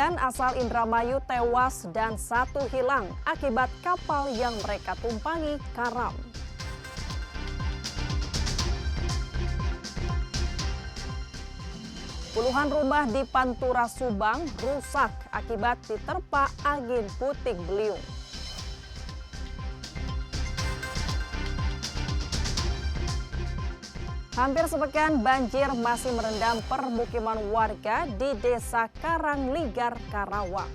nelayan asal Indramayu tewas dan 1 hilang akibat kapal yang mereka tumpangi karam. Puluhan rumah di Pantura Subang rusak akibat diterpa angin puting beliung. Hampir sepekan banjir masih merendam permukiman warga di Desa Karangligar, Karawang.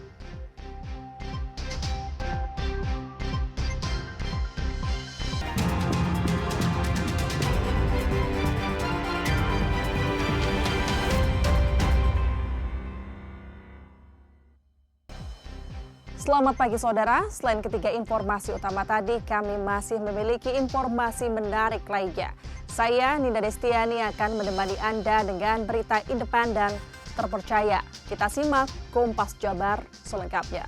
Selamat pagi saudara, selain ketiga informasi utama tadi, kami masih memiliki informasi menarik lainnya. Saya Ninda Destiani akan menemani Anda dengan berita independen terpercaya. Kita simak Kompas Jabar selengkapnya.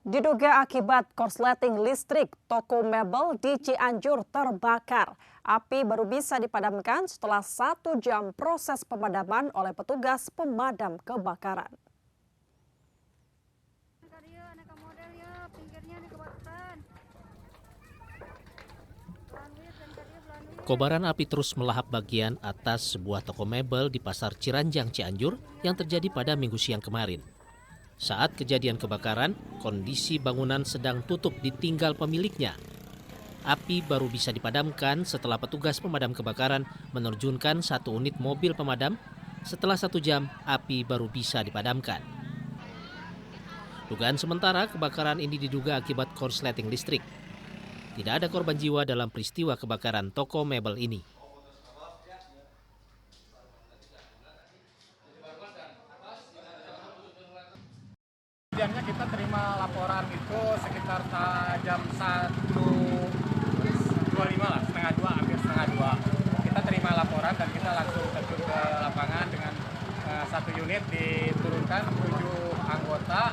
Diduga akibat korsleting listrik, toko mebel di Cianjur terbakar. Api baru bisa dipadamkan setelah 1 jam proses pemadaman oleh petugas pemadam kebakaran. Kobaran api terus melahap bagian atas sebuah toko mebel di Pasar Ciranjang, Cianjur yang terjadi pada Minggu siang kemarin. Saat kejadian kebakaran, kondisi bangunan sedang tutup ditinggal pemiliknya. Api baru bisa dipadamkan setelah petugas pemadam kebakaran menerjunkan 1 unit mobil pemadam. Setelah 1 jam, api baru bisa dipadamkan. Dugaan sementara kebakaran ini diduga akibat korsleting listrik. Tidak ada korban jiwa dalam peristiwa kebakaran toko mebel ini. Kejadiannya kita terima laporan itu sekitar jam 1.25 lah, setengah 2, hampir setengah 2. Kita terima laporan dan kita langsung terjun ke lapangan dengan 1 unit diturunkan 7 anggota.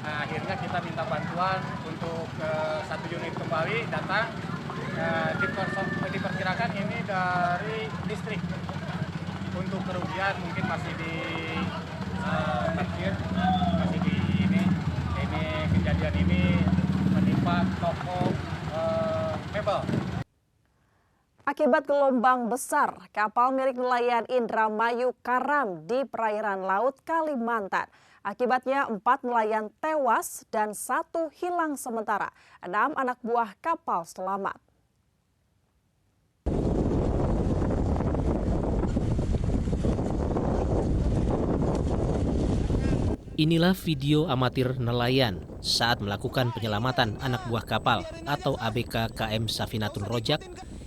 Akhirnya kita minta bantuan untuk 1 unit kembali datang. Diperkirakan ini dari listrik. Untuk kerugian mungkin masih di masih di kejadian ini menimpa toko mebel. Akibat gelombang besar, kapal milik nelayan Indramayu karam di perairan laut Kalimantan. Akibatnya 4 nelayan tewas dan 1 hilang sementara. 6 anak buah kapal selamat. Inilah video amatir nelayan saat melakukan penyelamatan anak buah kapal atau ABK KM Safinatul Rojak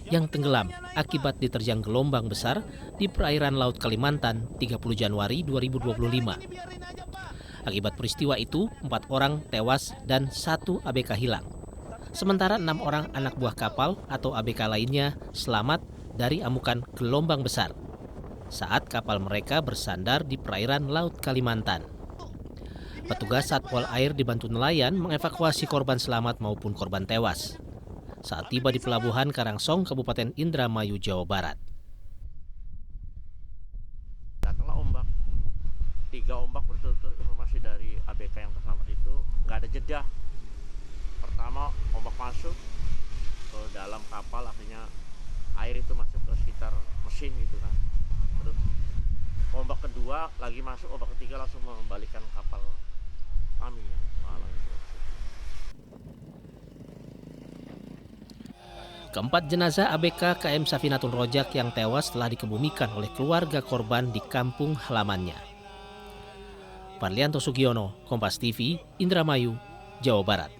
yang tenggelam akibat diterjang gelombang besar di perairan Laut Kalimantan 30 Januari 2025. Akibat peristiwa itu, 4 orang tewas dan 1 ABK hilang. Sementara 6 orang anak buah kapal atau ABK lainnya selamat dari amukan gelombang besar saat kapal mereka bersandar di perairan Laut Kalimantan. Petugas Satpol Air dibantu nelayan mengevakuasi korban selamat maupun korban tewas saat tiba di Pelabuhan Karangsong, Kabupaten Indramayu, Jawa Barat. Datanglah ombak, 3 ombak berturut-turut. Informasi dari ABK yang terselamat itu nggak ada jeda. Pertama ombak masuk ke dalam kapal, akhirnya air itu masuk ke sekitar mesin gitu kan. Terus ombak kedua lagi masuk, ombak ketiga langsung membalikan kapal kami yang malam itu. Keempat jenazah ABK KM Safinatul Rojak yang tewas telah dikebumikan oleh keluarga korban di kampung halamannya. Parlianto Sugiono, Kompas TV, Indramayu, Jawa Barat.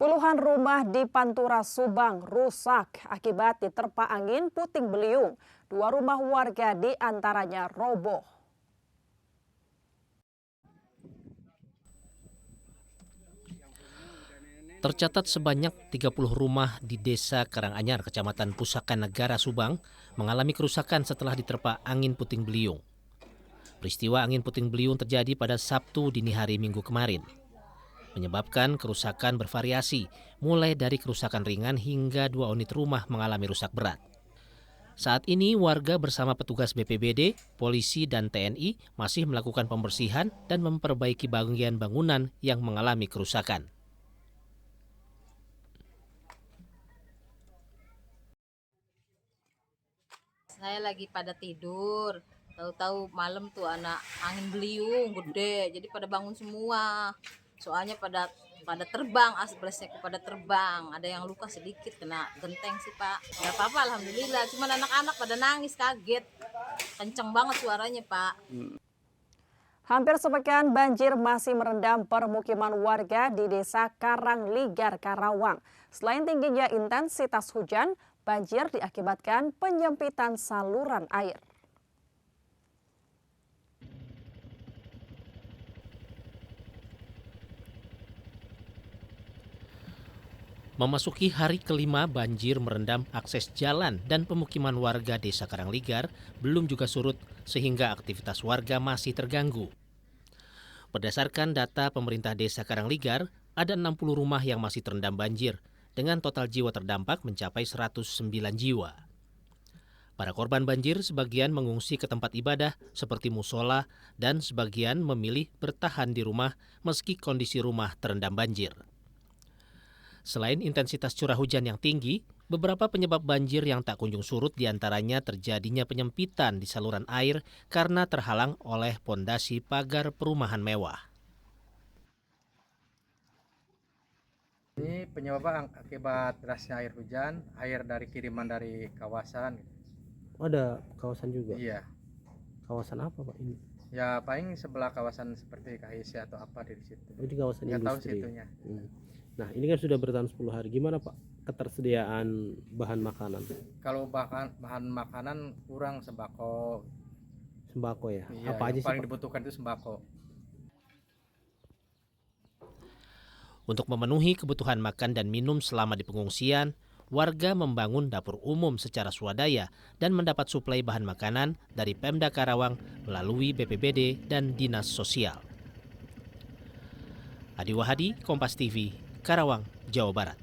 Puluhan rumah di Pantura Subang rusak akibat diterpa angin puting beliung. 2 rumah warga di antaranya roboh. Tercatat sebanyak 30 rumah di Desa Karanganyar, Kecamatan Pusaka Negara, Subang mengalami kerusakan setelah diterpa angin puting beliung. Peristiwa angin puting beliung terjadi pada Sabtu dini hari Minggu kemarin. Menyebabkan kerusakan bervariasi, mulai dari kerusakan ringan hingga 2 unit rumah mengalami rusak berat. Saat ini warga bersama petugas BPBD, polisi, dan TNI masih melakukan pembersihan dan memperbaiki bagian bangunan yang mengalami kerusakan. Saya lagi pada tidur, tahu-tahu malam tuh anak angin beliung gede, jadi pada bangun semua. Soalnya pada terbang, asbesnya pada terbang. Ada yang luka sedikit, kena genteng sih Pak. Gak apa-apa, alhamdulillah. Cuman anak-anak pada nangis, kaget. Kenceng banget suaranya Pak. Hampir sepekan banjir masih merendam permukiman warga di Desa Karangligar, Karawang. Selain tingginya intensitas hujan, banjir diakibatkan penyempitan saluran air. Memasuki hari kelima, banjir merendam akses jalan dan pemukiman warga Desa Karangligar belum juga surut sehingga aktivitas warga masih terganggu. Berdasarkan data pemerintah Desa Karangligar, ada 60 rumah yang masih terendam banjir dengan total jiwa terdampak mencapai 109 jiwa. Para korban banjir sebagian mengungsi ke tempat ibadah seperti musola dan sebagian memilih bertahan di rumah meski kondisi rumah terendam banjir. Selain intensitas curah hujan yang tinggi, beberapa penyebab banjir yang tak kunjung surut diantaranya terjadinya penyempitan di saluran air karena terhalang oleh pondasi pagar perumahan mewah. Ini penyebab akibat derasnya air hujan, air dari kiriman dari kawasan. Ada kawasan juga? Iya. Kawasan apa Pak ini? Ya paling sebelah kawasan seperti KIC atau apa di situ. Oh, di kawasan Nggak tahu industri. situnya. Nah ini kan sudah bertahan 10 hari. Gimana Pak ketersediaan bahan makanan? Kalau bahan makanan kurang sembako. Sembako ya? Iya, Apa aja yang sih paling Pak? dibutuhkan itu sembako. Untuk memenuhi kebutuhan makan dan minum selama di pengungsian, warga membangun dapur umum secara swadaya dan mendapat suplai bahan makanan dari Pemda Karawang melalui BPBD dan Dinas Sosial. Adi Wahadi, Kompas TV, Karawang, Jawa Barat.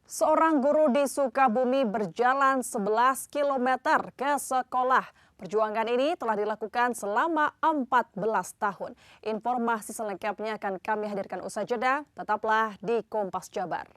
Seorang guru di Sukabumi berjalan 11 km ke sekolah. Perjuangan ini telah dilakukan selama 14 tahun. Informasi selengkapnya akan kami hadirkan usai jeda. Tetaplah di Kompas Jabar.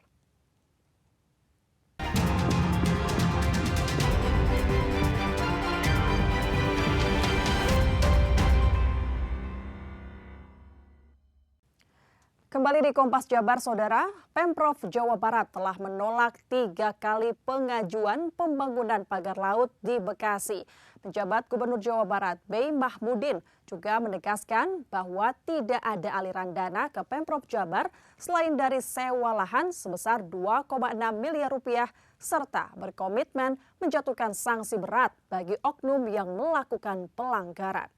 Kembali di Kompas Jabar, Saudara, Pemprov Jawa Barat telah menolak 3 kali pengajuan pembangunan pagar laut di Bekasi. Penjabat Gubernur Jawa Barat, Bey Mahmudin, juga menegaskan bahwa tidak ada aliran dana ke Pemprov Jabar selain dari sewa lahan sebesar 2,6 miliar rupiah serta berkomitmen menjatuhkan sanksi berat bagi oknum yang melakukan pelanggaran.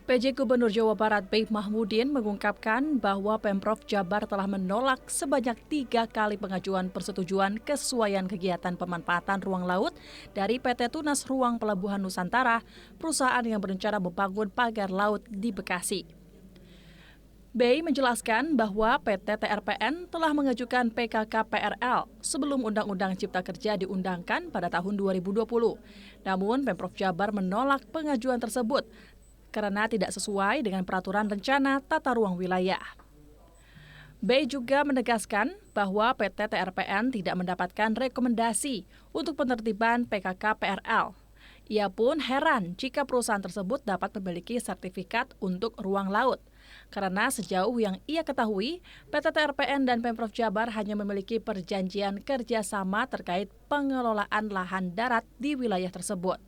PJ Gubernur Jawa Barat Bey Mahmudin mengungkapkan bahwa Pemprov Jabar telah menolak sebanyak 3 kali pengajuan persetujuan kesesuaian kegiatan pemanfaatan ruang laut dari PT Tunas Ruang Pelabuhan Nusantara, perusahaan yang berencana membangun pagar laut di Bekasi. Bey menjelaskan bahwa PT TRPN telah mengajukan PKK PRL sebelum Undang-Undang Cipta Kerja diundangkan pada tahun 2020. Namun Pemprov Jabar menolak pengajuan tersebut karena tidak sesuai dengan peraturan rencana tata ruang wilayah. Bey juga menegaskan bahwa PT TRPN tidak mendapatkan rekomendasi untuk penertiban PKK PRL. Ia pun heran jika perusahaan tersebut dapat memiliki sertifikat untuk ruang laut. Karena sejauh yang ia ketahui, PT TRPN dan Pemprov Jabar hanya memiliki perjanjian kerjasama terkait pengelolaan lahan darat di wilayah tersebut.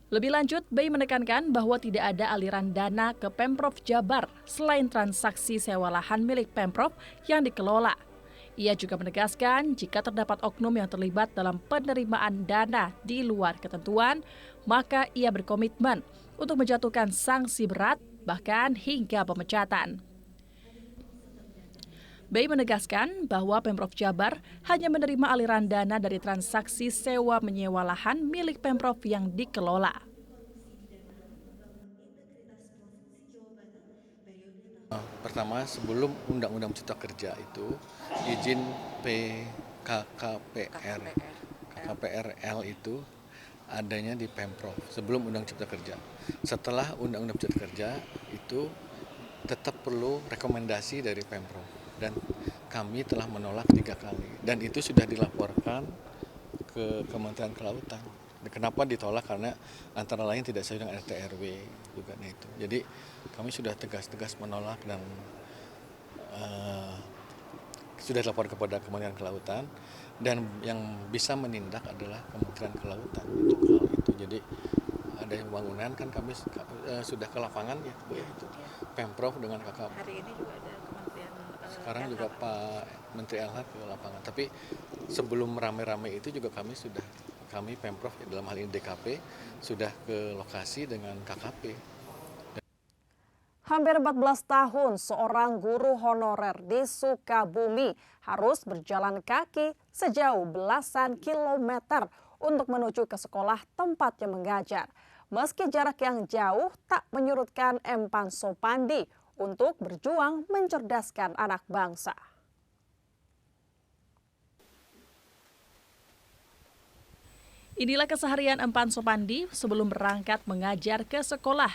Lebih lanjut, Bey menekankan bahwa tidak ada aliran dana ke Pemprov Jabar selain transaksi sewa lahan milik Pemprov yang dikelola. Ia juga menegaskan jika terdapat oknum yang terlibat dalam penerimaan dana di luar ketentuan, maka ia berkomitmen untuk menjatuhkan sanksi berat bahkan hingga pemecatan. Bey menegaskan bahwa Pemprov Jabar hanya menerima aliran dana dari transaksi sewa menyewa lahan milik Pemprov yang dikelola. Pertama, sebelum Undang-Undang Cipta Kerja itu, izin KKPRL itu adanya di Pemprov sebelum Undang Cipta Kerja. Setelah Undang-Undang Cipta Kerja itu tetap perlu rekomendasi dari Pemprov dan kami telah menolak 3 kali dan itu sudah dilaporkan ke Kementerian Kelautan. Kenapa ditolak? Karena antara lain tidak sesuai dengan RT RW juga itu. Jadi kami sudah tegas-tegas menolak dan sudah dilaporkan kepada Kementerian Kelautan dan yang bisa menindak adalah Kementerian Kelautan untuk hal itu. Jadi ada yang bangunan kan kami sudah ke lapangan ya Bu, itu Pemprov dengan KKP. Hari ini juga ada Kementerian sekarang juga Pak Menteri LH ke lapangan. Tapi sebelum rame-rame itu juga kami Pemprov dalam hal ini DKP sudah ke lokasi dengan KKP. Hampir 14 tahun seorang guru honorer di Sukabumi harus berjalan kaki sejauh belasan kilometer untuk menuju ke sekolah tempatnya mengajar. Meski jarak yang jauh tak menyurutkan Empan Sopandi untuk berjuang mencerdaskan anak bangsa. Inilah keseharian Empan Sopandi sebelum berangkat mengajar ke sekolah.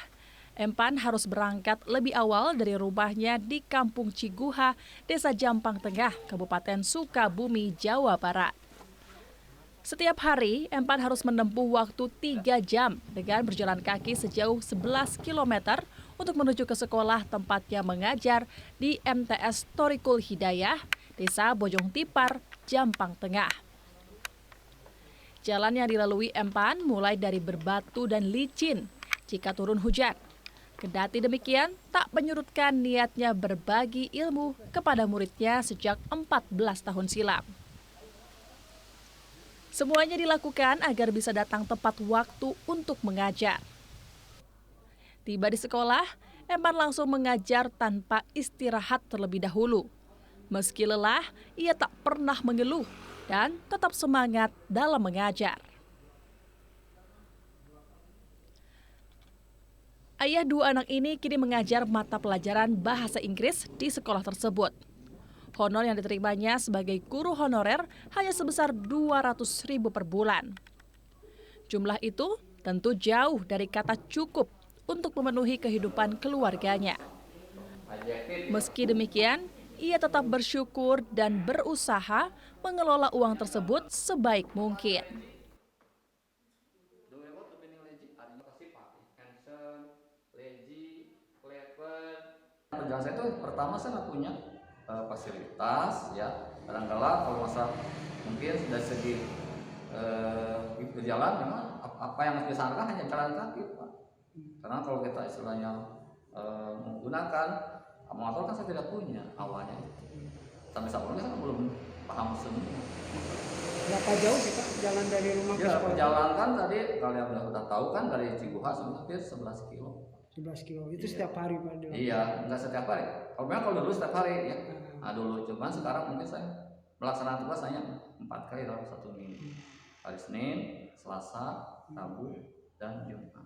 Empan harus berangkat lebih awal dari rumahnya di Kampung Ciguha, Desa Jampang Tengah, Kabupaten Sukabumi, Jawa Barat. Setiap hari, Empan harus menempuh waktu 3 jam dengan berjalan kaki sejauh 11 km untuk menuju ke sekolah tempatnya mengajar di MTS Thoriqul Hidayah, Desa Bojong Tipar, Jampang Tengah. Jalan yang dilalui Empan mulai dari berbatu dan licin jika turun hujan. Kendati demikian, tak menyurutkan niatnya berbagi ilmu kepada muridnya sejak 14 tahun silam. Semuanya dilakukan agar bisa datang tepat waktu untuk mengajar. Tiba di sekolah, Empan langsung mengajar tanpa istirahat terlebih dahulu. Meski lelah, ia tak pernah mengeluh dan tetap semangat dalam mengajar. Ayah 2 anak ini kini mengajar mata pelajaran bahasa Inggris di sekolah tersebut. Honor yang diterimanya sebagai guru honorer hanya sebesar 200.000 per bulan. Jumlah itu tentu jauh dari kata cukup untuk memenuhi kehidupan keluarganya. Meski demikian, ia tetap bersyukur dan berusaha mengelola uang tersebut sebaik mungkin. Perjalanan saya itu pertama saya nggak punya fasilitas ya, kadang-kala kalau masa mungkin dari segi berjalan memang apa yang harus disarankan hanya jalan kaki Pak. Karena kalau kita istilahnya menggunakan motor kan saya tidak punya awalnya. Sampai saat ini saya belum paham semua. Berapa jauh sih Pak jalan dari rumah ke ya, sekolah? Jalan kan tadi kalian sudah tahu kan dari Ciguha hampir 11 kilo. 11 kilo itu iya. Setiap hari Pak? Iya, enggak setiap hari. Kalau dulu setiap hari ya. Nah, dulu cuman sekarang mungkin saya melaksanakan tugas hanya 4 kali dalam 1 minggu. Hari Senin, Selasa, Rabu, dan Jumat.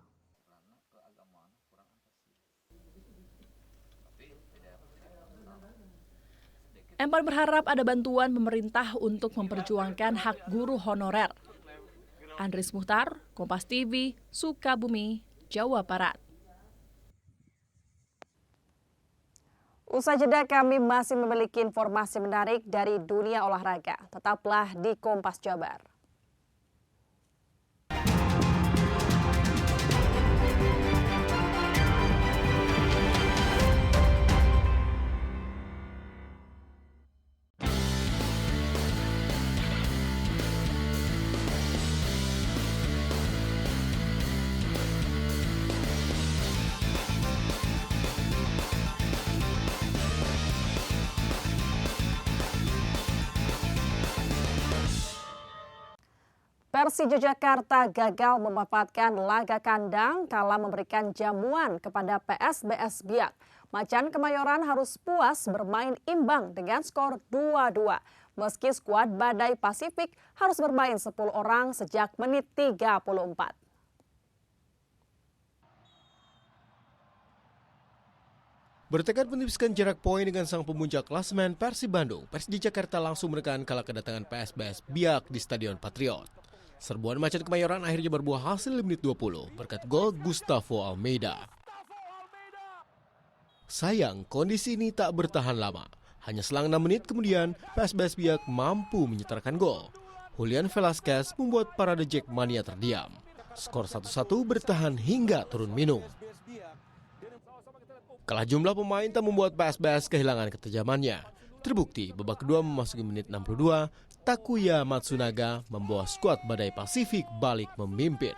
Empan berharap ada bantuan pemerintah untuk memperjuangkan hak guru honorer. Andris Muhtar, Kompas TV, Sukabumi, Jawa Barat. Usai jeda kami masih memiliki informasi menarik dari dunia olahraga. Tetaplah di Kompas Jabar. Persija Jakarta gagal memanfaatkan laga kandang kala memberikan jamuan kepada PSBS Biak. Macan Kemayoran harus puas bermain imbang dengan skor 2-2. Meski skuad Badai Pasifik harus bermain 10 orang sejak menit 34. Bertekad menipiskan jarak poin dengan sang pemuncak klasemen Persib Bandung, Persija Jakarta langsung menekan kala kedatangan PSBS Biak di Stadion Patriot. Serbuan Macan Kemayoran akhirnya berbuah hasil di menit 20 berkat gol Gustavo Almeida. Sayang, kondisi ini tak bertahan lama. Hanya selang 6 menit kemudian, PSBS Biak mampu menyetarkan gol. Julian Velasquez membuat parade Jackmania terdiam. Skor 1-1 bertahan hingga turun minum. Kalah jumlah pemain tak membuat PSBS kehilangan ketajamannya. Terbukti babak kedua memasuki menit 62, Takuya Matsunaga membawa skuad Badai Pasifik balik memimpin.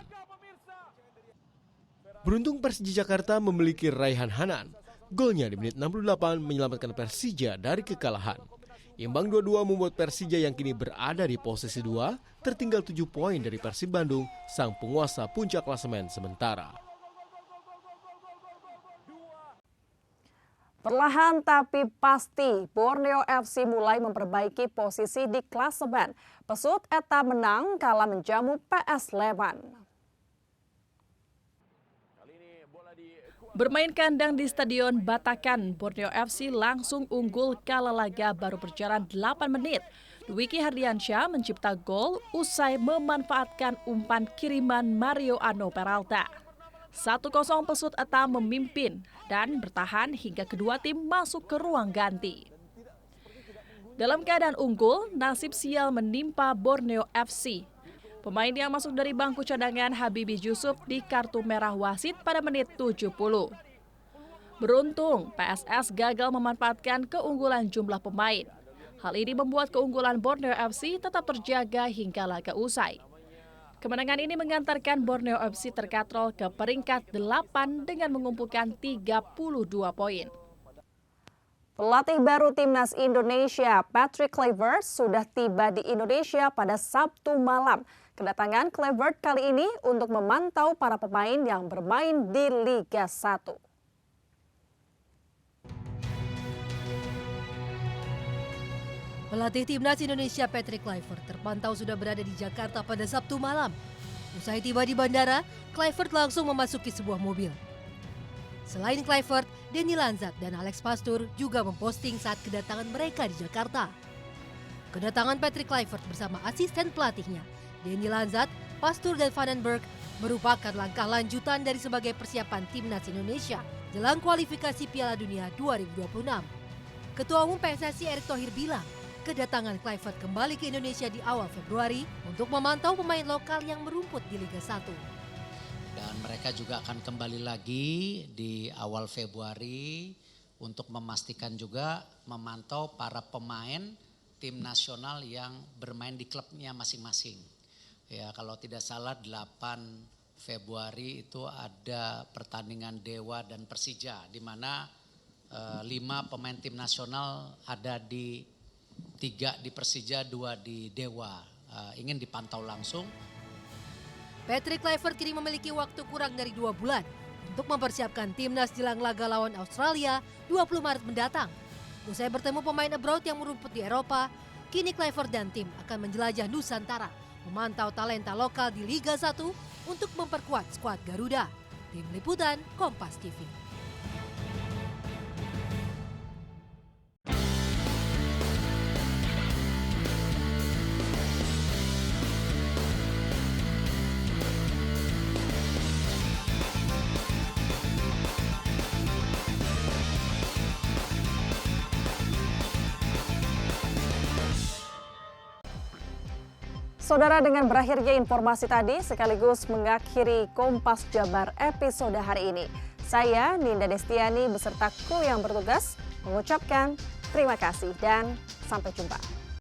Beruntung Persija Jakarta memiliki Raihan Hanan. Golnya di menit 68 menyelamatkan Persija dari kekalahan. Imbang 2-2 membuat Persija yang kini berada di posisi 2 tertinggal 7 poin dari Persib Bandung, sang penguasa puncak klasemen sementara. Perlahan tapi pasti, Borneo FC mulai memperbaiki posisi di klasemen. Pesut eta menang kala menjamu PS Sleman. Bermain kandang di Stadion Batakan, Borneo FC langsung unggul kala laga baru berjalan 8 menit. Dwiki Hardiansyah mencipta gol usai memanfaatkan umpan kiriman Mario Ano Peralta. 1-0 Pesut eta memimpin dan bertahan hingga kedua tim masuk ke ruang ganti. Dalam keadaan unggul, nasib sial menimpa Borneo FC. Pemain yang masuk dari bangku cadangan Habibi Yusuf di kartu merah wasit pada menit 70. Beruntung, PSS gagal memanfaatkan keunggulan jumlah pemain. Hal ini membuat keunggulan Borneo FC tetap terjaga hingga laga usai. Kemenangan ini mengantarkan Borneo FC terkatrol ke peringkat 8 dengan mengumpulkan 32 poin. Pelatih baru Timnas Indonesia, Patrick Kluivert, sudah tiba di Indonesia pada Sabtu malam. Kedatangan Kluivert kali ini untuk memantau para pemain yang bermain di Liga 1. Pelatih Timnas Indonesia Patrick Kluivert terpantau sudah berada di Jakarta pada Sabtu malam. Usai tiba di bandara, Kluivert langsung memasuki sebuah mobil. Selain Kluivert, Denny Lanzat dan Alex Pastur juga memposting saat kedatangan mereka di Jakarta. Kedatangan Patrick Kluivert bersama asisten pelatihnya, Denny Lanzat, Pastur dan Vandenberg, merupakan langkah lanjutan dari sebagai persiapan Timnas Indonesia jelang kualifikasi Piala Dunia 2026. Ketua Umum PSSI Erick Thohir bilang, kedatangan Kluivert kembali ke Indonesia di awal Februari untuk memantau pemain lokal yang merumput di Liga 1. Dan mereka juga akan kembali lagi di awal Februari untuk memastikan juga memantau para pemain tim nasional yang bermain di klubnya masing-masing. Ya, kalau tidak salah 8 Februari itu ada pertandingan Dewa dan Persija di mana 5 pemain tim nasional ada di 3 di Persija, 2 di Dewa. Ingin dipantau langsung. Patrick Kluivert kini memiliki waktu kurang dari 2 bulan untuk mempersiapkan timnas jelang laga lawan Australia 20 Maret mendatang. Usai bertemu pemain abroad yang merumput di Eropa, kini Kluivert dan tim akan menjelajah Nusantara, memantau talenta lokal di Liga 1 untuk memperkuat skuad Garuda. Tim Liputan Kompas TV. Saudara, dengan berakhirnya informasi tadi sekaligus mengakhiri Kompas Jabar episode hari ini. Saya Ninda Destiani beserta kru yang bertugas mengucapkan terima kasih dan sampai jumpa.